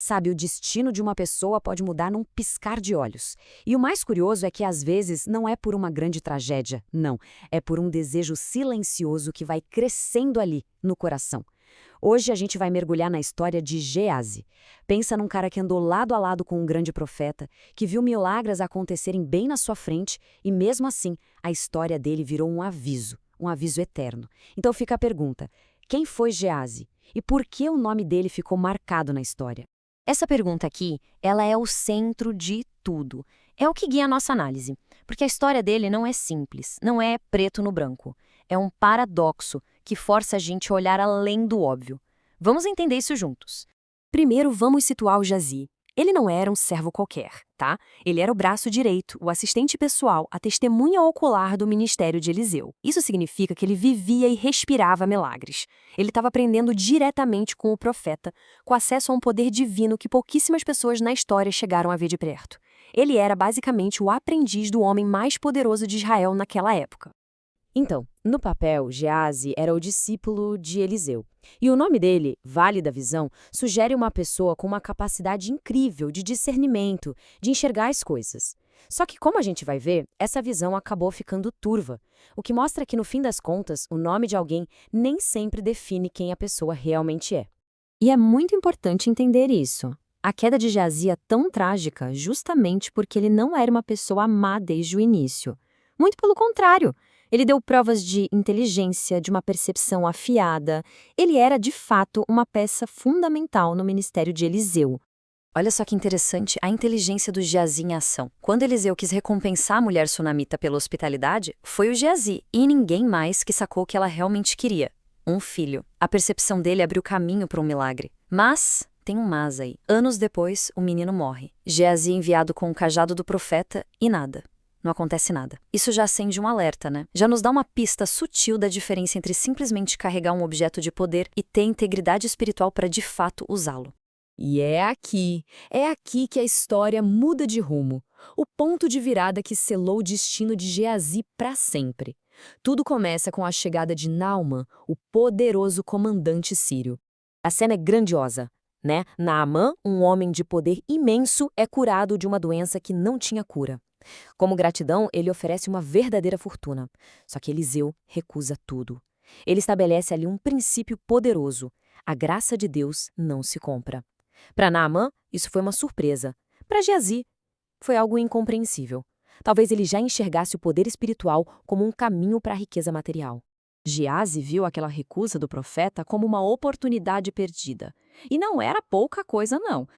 Sabe, o destino de uma pessoa pode mudar num piscar de olhos. E o mais curioso é que às vezes não é por uma grande tragédia, não. É por um desejo silencioso que vai crescendo ali, no coração. Hoje a gente vai mergulhar na história de Geazi. Pensa num cara que andou lado a lado com um grande profeta, que viu milagres acontecerem bem na sua frente e mesmo assim a história dele virou um aviso eterno. Então fica a pergunta, quem foi Geazi? E por que o nome dele ficou marcado na história? Essa pergunta aqui, ela é o centro de tudo. É o que guia a nossa análise. Porque a história dele não é simples, não é preto no branco. É um paradoxo que força a gente a olhar além do óbvio. Vamos entender isso juntos. Primeiro, vamos situar o Geazi. Ele não era um servo qualquer, tá? Ele era o braço direito, o assistente pessoal, a testemunha ocular do ministério de Eliseu. Isso significa que ele vivia e respirava milagres. Ele estava aprendendo diretamente com o profeta, com acesso a um poder divino que pouquíssimas pessoas na história chegaram a ver de perto. Ele era basicamente o aprendiz do homem mais poderoso de Israel naquela época. Então, no papel, Geazi era o discípulo de Eliseu. E o nome dele, Vale da Visão, sugere uma pessoa com uma capacidade incrível de discernimento, de enxergar as coisas. Só que, como a gente vai ver, essa visão acabou ficando turva, o que mostra que, no fim das contas, o nome de alguém nem sempre define quem a pessoa realmente é. E é muito importante entender isso. A queda de Geazi é tão trágica justamente porque ele não era uma pessoa má desde o início. Muito pelo contrário. Ele deu provas de inteligência, de uma percepção afiada. Ele era, de fato, uma peça fundamental no ministério de Eliseu. Olha só que interessante a inteligência do Geazi em ação. Quando Eliseu quis recompensar a mulher sunamita pela hospitalidade, foi o Geazi e ninguém mais que sacou o que ela realmente queria: um filho. A percepção dele abriu caminho para um milagre. Mas tem um mas aí. Anos depois, o menino morre. Geazi é enviado com o cajado do profeta e nada. Não acontece nada. Isso já acende um alerta, né? Já nos dá uma pista sutil da diferença entre simplesmente carregar um objeto de poder e ter integridade espiritual para de fato usá-lo. E é aqui que a história muda de rumo. O ponto de virada que selou o destino de Geazi para sempre. Tudo começa com a chegada de Naaman, o poderoso comandante sírio. A cena é grandiosa, né? Naaman, um homem de poder imenso, é curado de uma doença que não tinha cura. Como gratidão, ele oferece uma verdadeira fortuna. Só que Eliseu recusa tudo. Ele estabelece ali um princípio poderoso: a graça de Deus não se compra. Para Naaman, isso foi uma surpresa. Para Geazi, foi algo incompreensível. Talvez ele já enxergasse o poder espiritual como um caminho para a riqueza material. Geazi viu aquela recusa do profeta como uma oportunidade perdida. E não era pouca coisa, não.